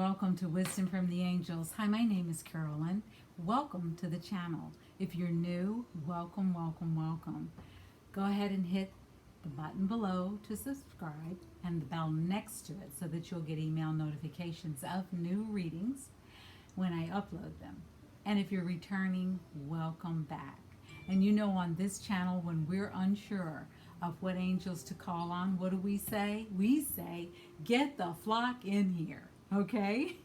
welcome to Wisdom from the Angels. Hi, my name is Carolyn. Welcome to the channel. If you're new, welcome, welcome, welcome. Go ahead and hit the button below to subscribe and the bell next to it so that you'll get email notifications of new readings when I upload them. And if you're returning, welcome back. And you know, on this channel, when we're unsure of what angels to call on, what do we say? We say, get the flock in here, okay?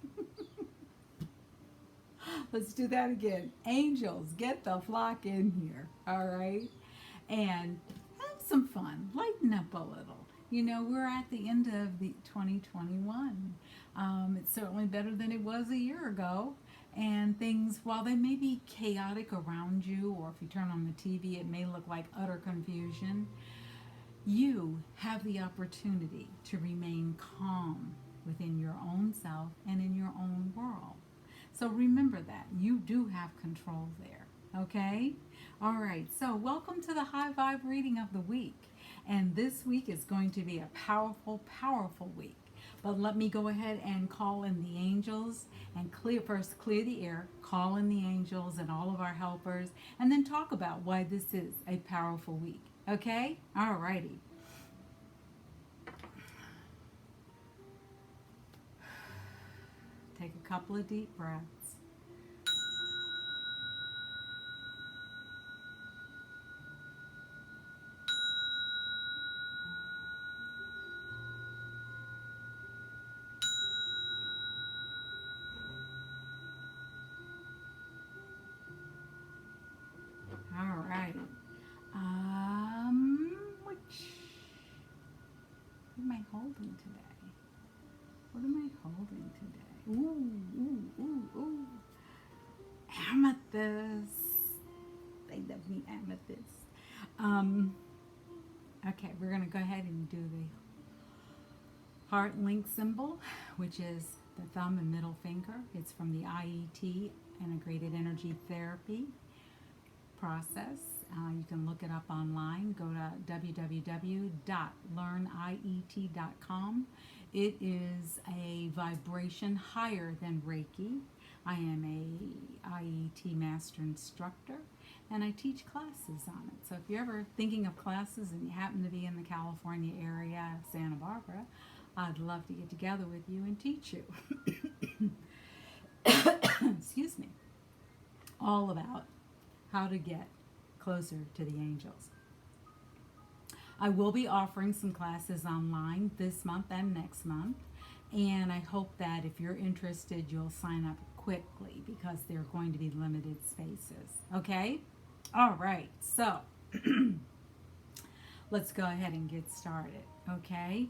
Let's do that again. Angels, get the flock in here, all right? And have some fun, lighten up a little. You know, we're at the end of the 2021. It's certainly better than it was a year ago. And things, while they may be chaotic around you, or if you turn on the TV, it may look like utter confusion, you have the opportunity to remain calm within your own self and in your own world. So remember that. You do have control there, okay? All right, so welcome to the High Vibe reading of the week. And this week is going to be a powerful, powerful week. But let me go ahead and call in the angels and clear the air, call in the angels and all of our helpers, and then talk about why this is a powerful week. Okay? All righty. Take a couple of deep breaths. All right. What am I holding today? What am I holding today? Ooh. Amethyst. They love me, amethyst. Okay, we're going to go ahead and do the heart link symbol, which is the thumb and middle finger. It's from the IET, Integrated Energy Therapy process. You can look it up online. Go to www.learniet.com. It is a vibration higher than Reiki. I am a IET master instructor, and I teach classes on it. So if you're ever thinking of classes and you happen to be in the California area, Santa Barbara, I'd love to get together with you and teach you. Excuse me. All about how to get closer to the angels. I will be offering some classes online this month and next month, and I hope that if you're interested, you'll sign up quickly because there are going to be limited spaces. Okay? All right, so let's go ahead and get started. Okay?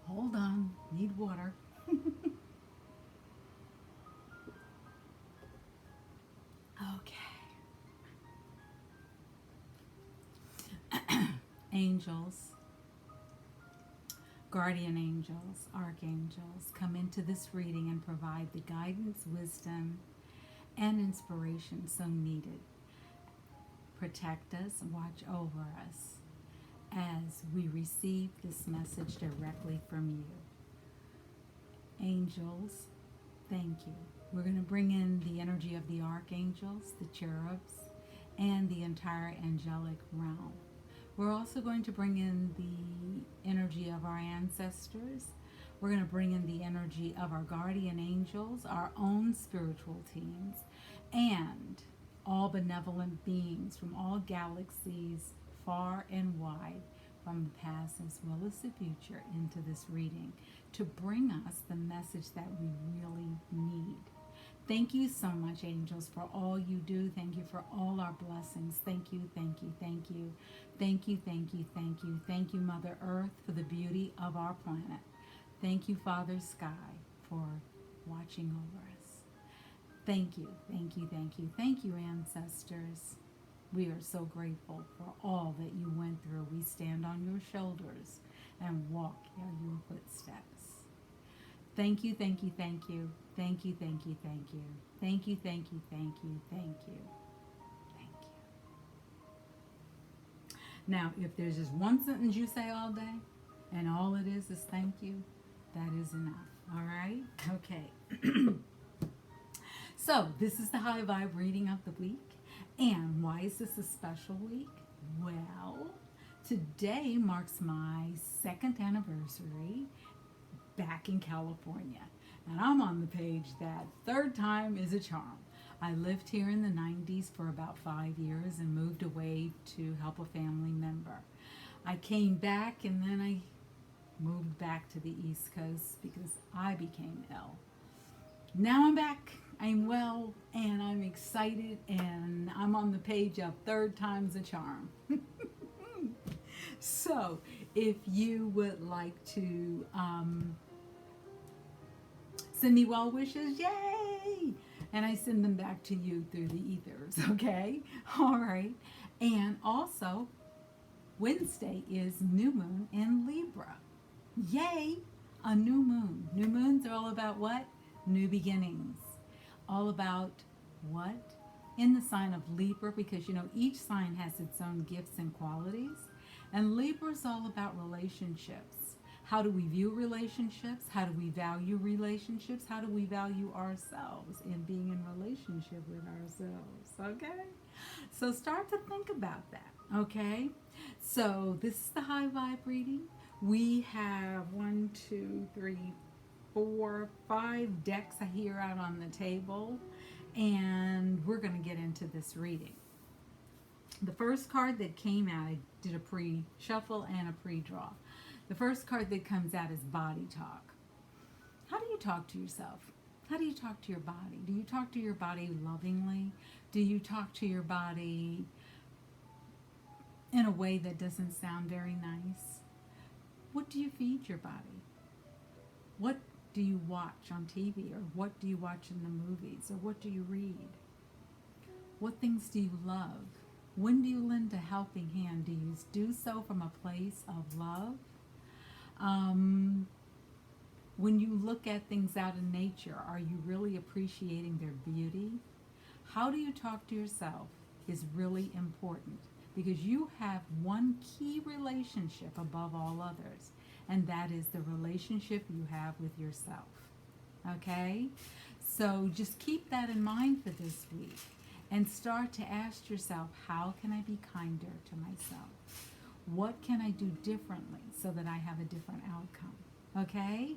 Hold on, need water. Okay. Angels, guardian angels, archangels come into this reading and provide the guidance, wisdom, and inspiration so needed. Protect us, watch over us as we receive this message directly from you. Angels, thank you. We're going to bring in the energy of the archangels, the cherubs, and the entire angelic realm. We're also going to bring in the energy of our ancestors. We're going to bring in the energy of our guardian angels, our own spiritual teams, and all benevolent beings from all galaxies, far and wide, from the past as well as the future, into this reading to bring us the message that we really need. Thank you so much, angels, for all you do. Thank you for all our blessings. Thank you, thank you, thank you. Thank you, thank you, thank you. Thank you, Mother Earth, for the beauty of our planet. Thank you, Father Sky, for watching over us. Thank you, thank you, thank you. Thank you, ancestors. We are so grateful for all that you went through. We stand on your shoulders and walk your footsteps. Thank you, thank you, thank you. Thank you, thank you, thank you. Thank you, thank you, thank you, thank you. Thank you. Now, if there's just one sentence you say all day, and all it is thank you, That is enough. All right? Okay. So, this is the high vibe reading of the week. And why is this a special week? Well, today marks my second anniversary back in California. And I'm on the page that third time is a charm. I lived here in the 90s for about 5 years and moved away to help a family member. I came back and then I moved back to the East Coast because I became ill. Now I'm back, I'm well, and I'm excited, and I'm on the page of third time's a charm. So, if you would like to send me well wishes, yay! And I send them back to you through the ethers, okay? All right. And also, Wednesday is new moon in Libra. Yay! A new moon. New moons are all about what? New beginnings. All about what? In the sign of Libra, because you know each sign has its own gifts and qualities. And Libra is all about relationships. How do we view relationships? How do we value relationships? How do we value ourselves in being in relationship with ourselves? Okay? So start to think about that. Okay? So this is the high vibe reading. We have 1, 2, 3, 4, 5 decks here out on the table, and we're going to get into this reading. The first card that came out, I did a pre-shuffle and a pre-draw. The first card that comes out is Bodytalk. How do you talk to yourself? How do you talk to your body? Do you talk to your body lovingly? Do you talk to your body in a way that doesn't sound very nice? What do you feed your body? What do you watch on TV, or what do you watch in the movies, or what do you read? What things do you love? When do you lend a helping hand? Do you do so from a place of love? When you look at things out in nature, are you really appreciating their beauty? How do you talk to yourself is really important, because you have one key relationship above all others, and that is the relationship you have with yourself. Okay? So just keep that in mind for this week and start to ask yourself, how can I be kinder to myself? What can I do differently so that I have a different outcome? Okay?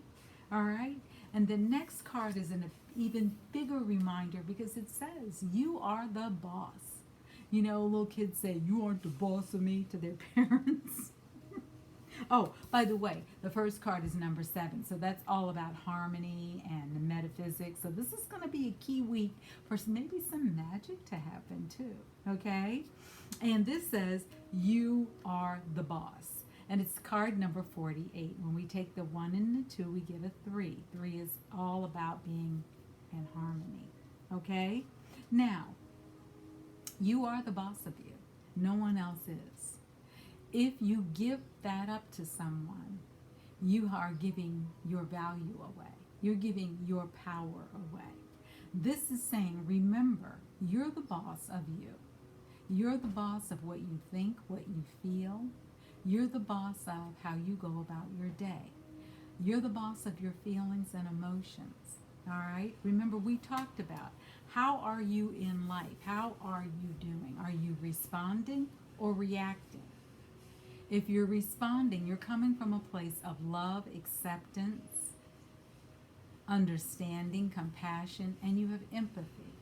All right? And the next card is an even bigger reminder, because it says you are the boss. You know, little kids say, you aren't the boss of me, to their parents. Oh, by the way, the first card is number 7. So that's all about harmony and the metaphysics. So this is going to be a key week for maybe some magic to happen too. Okay? And this says, you are the boss. And it's card number 48. When we take the 1 and the 2, we get a 3. 3 is all about being in harmony. Okay? Now, you are the boss of you. No one else is. If you give that up to someone, you are giving your value away. You're giving your power away. This is saying, remember, you're the boss of you. You're the boss of what you think, what you feel. You're the boss of how you go about your day. You're the boss of your feelings and emotions. All right? Remember, we talked about, how are you in life? How are you doing? Are you responding or reacting? If you're responding, you're coming from a place of love, acceptance, understanding, compassion, and you have empathy.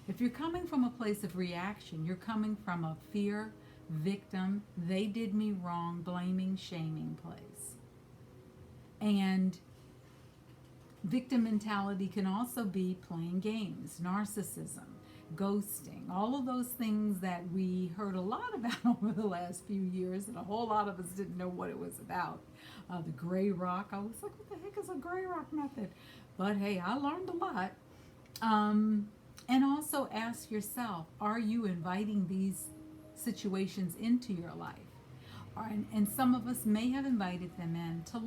If you're coming from a place of reaction, you're coming from a fear, victim, they did me wrong, blaming, shaming place. And victim mentality can also be playing games, narcissism, ghosting, all of those things that we heard a lot about over the last few years, and a whole lot of us didn't know what it was about. The gray rock, I was like, what the heck is a gray rock method? But hey, I learned a lot. And also ask yourself, are you inviting these situations into your life? And some of us may have invited them in to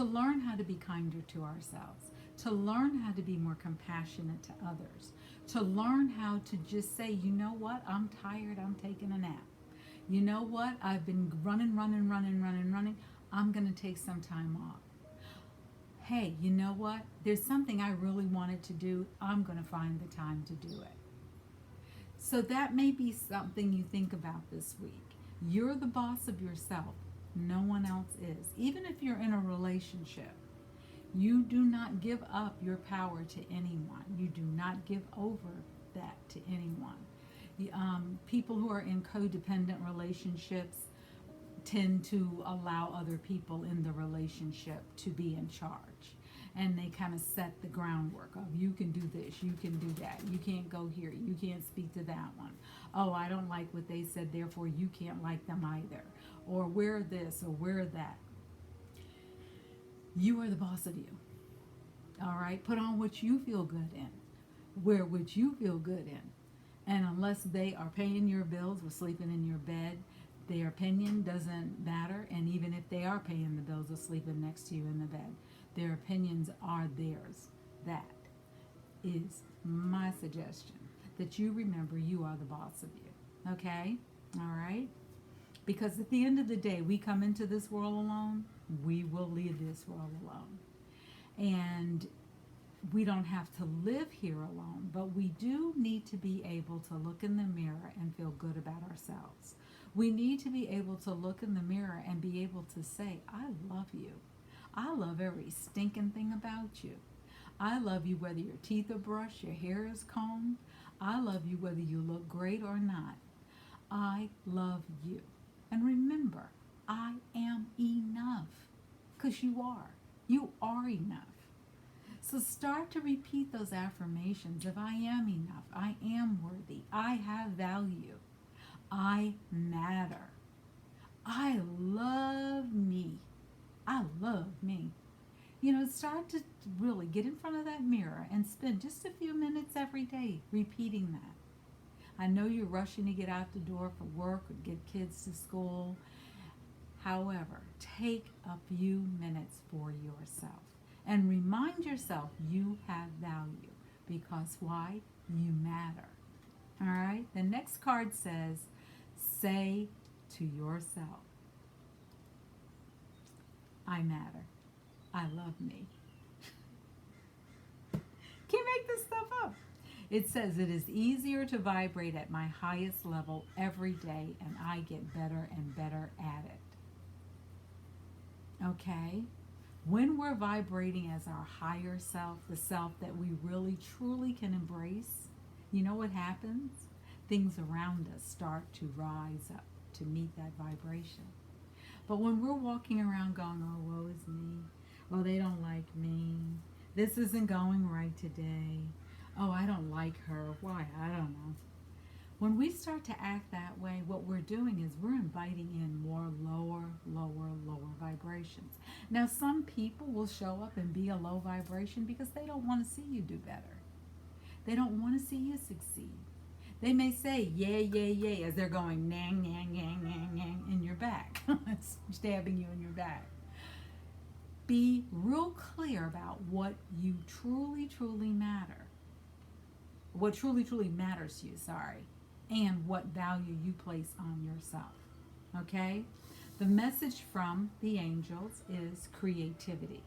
learn how to be kinder to ourselves, to learn how to be more compassionate to others, to learn how to just say, you know what, I'm tired, I'm taking a nap. You know what, I've been running. I'm going to take some time off. hey, you know what? There's something I really wanted to do. I'm going to find the time to do it. So that may be something you think about this week. You're the boss of yourself. No one else is. Even if you're in a relationship, you do not give up your power to anyone. You do not give over that to anyone. People who are in codependent relationships tend to allow other people in the relationship to be in charge. And they kind of set the groundwork of, you can do this, you can do that, you can't go here, you can't speak to that one. Oh, I don't like what they said, therefore you can't like them either. Or wear this or wear that. You are the boss of you. All right? Put on what you feel good in. Wear what you feel good in. And unless they are paying your bills or sleeping in your bed, their opinion doesn't matter. And even if they are paying the bills or sleeping next to you in the bed, their opinions are theirs. That is my suggestion. That you remember you are the boss of you. Okay? All right? Because at the end of the day, we come into this world alone. We will leave this world alone. And we don't have to live here alone, but we do need to be able to look in the mirror and feel good about ourselves. We need to be able to look in the mirror and be able to say, I love you. I love every stinking thing about you. I love you whether your teeth are brushed, your hair is combed. I love you whether you look great or not. I love you. And remember, I am enough. Because you are. You are enough. So start to repeat those affirmations of I am enough, I am worthy, I have value, I matter, I love me, I love me. You know, start to really get in front of that mirror and spend just a few minutes every day repeating that. I know you're rushing to get out the door for work or get kids to school. However, take a few minutes for yourself. And remind yourself you have value. Because why? You matter. All right? The next card says, say to yourself, I matter. I love me. Can't make this stuff up. It says, it is easier to vibrate at my highest level every day, and I get better and better at it. Okay? When we're vibrating as our higher self, the self that we really truly can embrace, you know what happens? Things around us start to rise up to meet that vibration. But when we're walking around going, oh, woe is me. Oh, they don't like me. This isn't going right today. Oh, I don't like her. Why? I don't know. When we start to act that way, what we're doing is we're inviting in more lower vibrations. Now, some people will show up and be a low vibration because they don't want to see you do better. They don't want to see you succeed. They may say, yay, yay, yay, as they're going, nang, nang, nang, nang, nang, in your back, stabbing you in your back. Be real clear about what you truly matter. What truly matters to you, and what value you place on yourself. Okay? The message from the angels is creativity.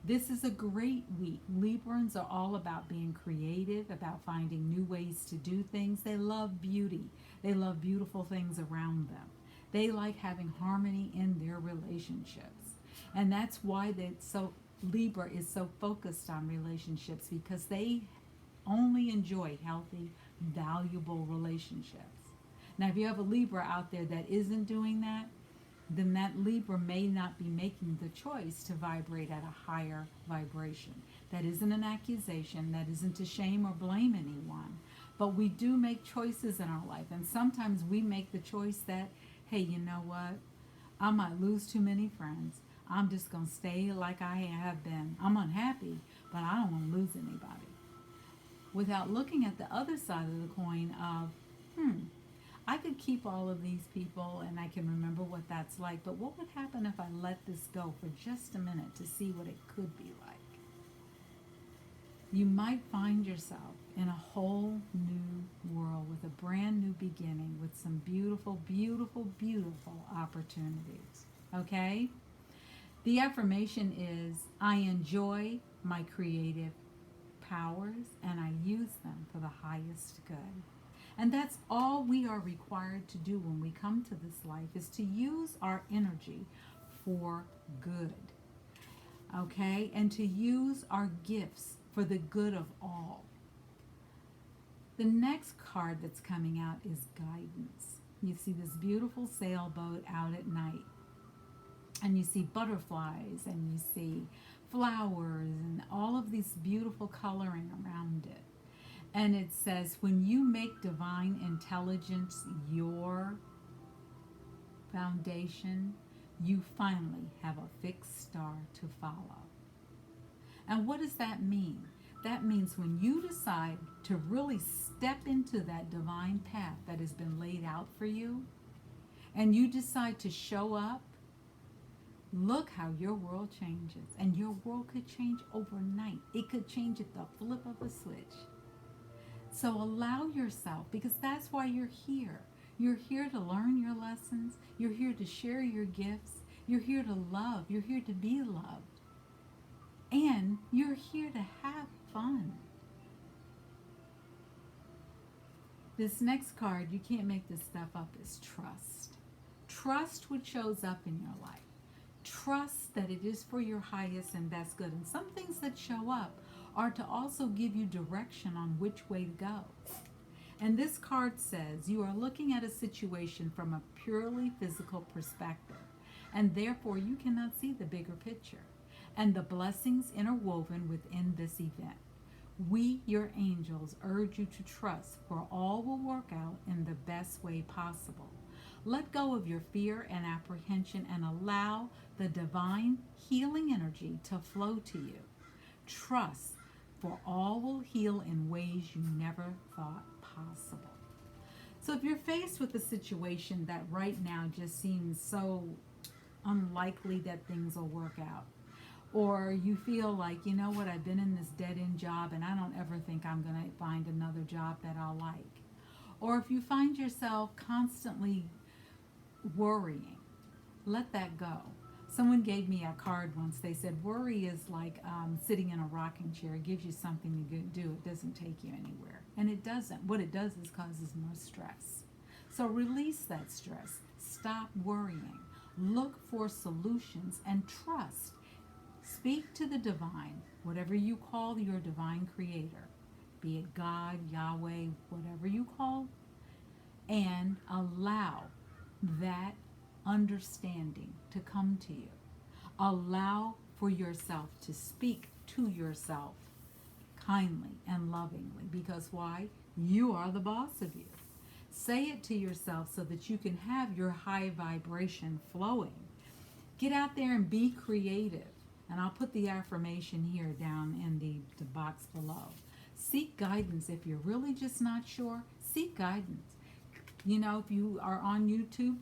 This is a great week. Librans are all about being creative, about finding new ways to do things. They love beauty. They love beautiful things around them. They like having harmony in their relationships. And that's why Libra is so focused on relationships, because they only enjoy healthy, valuable relationships. Now, if you have a Libra out there that isn't doing that, then that Libra may not be making the choice to vibrate at a higher vibration. That isn't an accusation. That isn't to shame or blame anyone. But we do make choices in our life. And sometimes we make the choice that, hey, you know what? I might lose too many friends. I'm just going to stay like I have been. I'm unhappy, but I don't want to lose anybody. Without looking at the other side of the coin of, I could keep all of these people and I can remember what that's like, but what would happen if I let this go for just a minute to see what it could be like? You might find yourself in a whole new world with a brand new beginning with some beautiful, beautiful, beautiful opportunities. Okay? The affirmation is, I enjoy my creative powers and I use them for the highest good. And that's all we are required to do when we come to this life, is to use our energy for good. Okay? And to use our gifts for the good of all. The next card that's coming out is guidance. You see this beautiful sailboat out at night. And you see butterflies and you see flowers and all of this beautiful coloring around it. And it says, when you make divine intelligence your foundation, you finally have a fixed star to follow. And what does that mean? That means when you decide to really step into that divine path that has been laid out for you, and you decide to show up, look how your world changes. And your world could change overnight. It could change at the flip of a switch. So allow yourself, because that's why you're here. You're here to learn your lessons. You're here to share your gifts. You're here to love. You're here to be loved. And you're here to have fun. This next card, you can't make this stuff up, is trust. Trust what shows up in your life. Trust that it is for your highest and best good. And some things that show up are to also give you direction on which way to go. And this card says you are looking at a situation from a purely physical perspective, and therefore you cannot see the bigger picture and the blessings interwoven within this event. We, your angels, urge you to trust, for all will work out in the best way possible. Let go of your fear and apprehension and allow the divine healing energy to flow to you. Trust, for all will heal in ways you never thought possible. So if you're faced with a situation that right now just seems so unlikely that things will work out, or you feel like, you know what, I've been in this dead-end job and I don't ever think I'm going to find another job that I'll like. Or if you find yourself constantly worrying, let that go. Someone gave me a card once. They said, worry is like sitting in a rocking chair. It gives you something to do. It doesn't take you anywhere. And it doesn't. What it does is causes more stress. So release that stress. Stop worrying. Look for solutions and trust. Speak to the divine, whatever you call your divine creator, be it God, Yahweh, whatever you call, and allow that understanding to come to you. Allow for yourself to speak to yourself kindly and lovingly, because why? You are the boss of you. Say it to yourself so that you can have your high vibration flowing. Get out there and be creative. And I'll put the affirmation here down in the box below. Seek guidance. If you're really just not sure, seek guidance. You know, if you are on YouTube,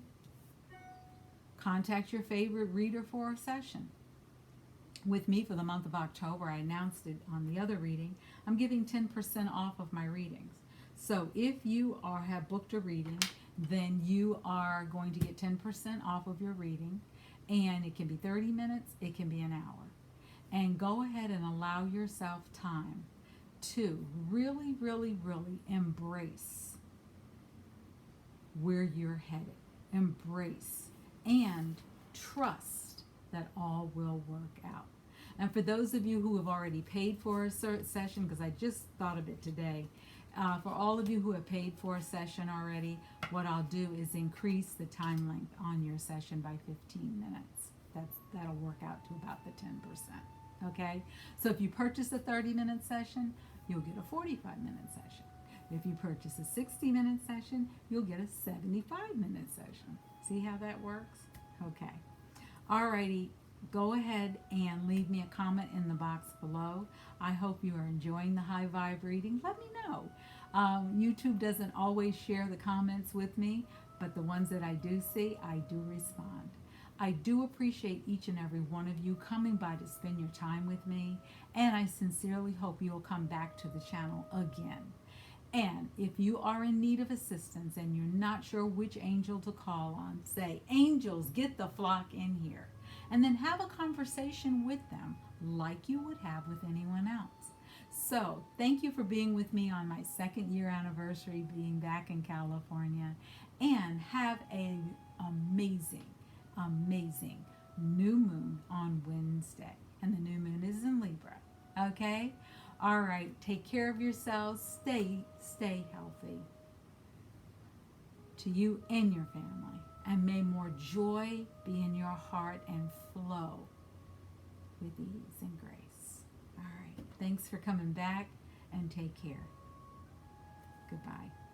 contact your favorite reader for a session. With me for the month of October, I announced it on the other reading, I'm giving 10% off of my readings. So if you have booked a reading, then you are going to get 10% off of your reading. And it can be 30 minutes, it can be an hour. And go ahead and allow yourself time to really, really, really embrace where you're headed. Embrace and trust that all will work out. And for those of you who have already paid for a session, because I just thought of it today, for all of you who have paid for a session already, what I'll do is increase the time length on your session by 15 minutes. That'll work out to about the 10%. Okay? So if you purchase a 30-minute session, you'll get a 45-minute session. If you purchase a 60-minute session, you'll get a 75-minute session. See how that works? Okay. Alrighty. Go ahead and leave me a comment in the box below. I hope you are enjoying the high vibe reading. Let me know. YouTube doesn't always share the comments with me, but the ones that I do see, I do respond. I do appreciate each and every one of you coming by to spend your time with me, and I sincerely hope you will come back to the channel again. And if you are in need of assistance and you're not sure which angel to call on, say, angels, get the flock in here. and then have a conversation with them like you would have with anyone else. So, thank you for being with me on my 2nd year anniversary being back in California, and have an amazing, amazing new moon on Wednesday. And the new moon is in Libra. Okay? All right, take care of yourselves. Stay healthy to you and your family. And may more joy be in your heart and flow with ease and grace. All right, thanks for coming back, and take care. Goodbye.